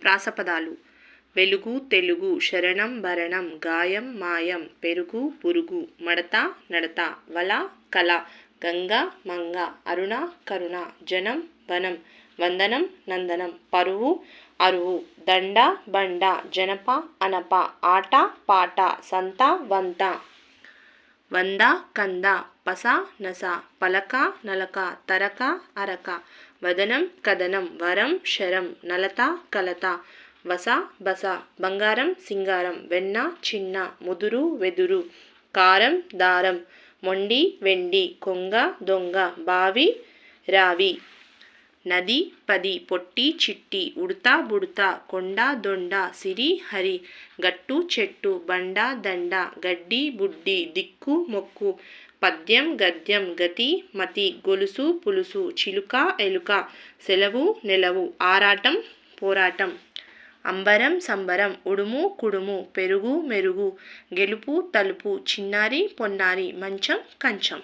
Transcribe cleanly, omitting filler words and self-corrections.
ప్రాసపదాలు: వెలుగు తెలుగు, శరణం భరణం, గాయం మాయం, పెరుగు పురుగు, మడత నడత, వల కల, గంగ మంగ, అరుణ కరుణ, జనం వనం, వందనం నందనం, పరువు అరువు, దండ బండ, జనప అనప, ఆట పాట, సంత వంత, వంద కంద, పస నస, పలక నలక, తరక అరక, వదనం కదనం, వరం శరం, నలత కలత, వస బస, బంగారం సింగారం, వెన్న చిన్న, ముదురు వెదురు, కారం దారం, మొండి వెండి, కొంగ దొంగ, బావి రావి, నది పది, పొట్టి చిట్టి, ఉడత బుడత, కొండ దొండ, సిరి హరి, గట్టు చెట్టు, బండ దండ, గడ్డి బుడ్డి, దిక్కు మొక్కు, పద్యం గద్యం, గతి మతి, గొలుసు పులుసు, చిలుక ఎలుక, సెలవు నెలవు, ఆరాటం పోరాటం, అంబరం సంబరం, ఉడుము కుడుము, పెరుగు మెరుగు, గెలుపు తలుపు, చిన్నారి పొన్నారి, మంచం కంచం.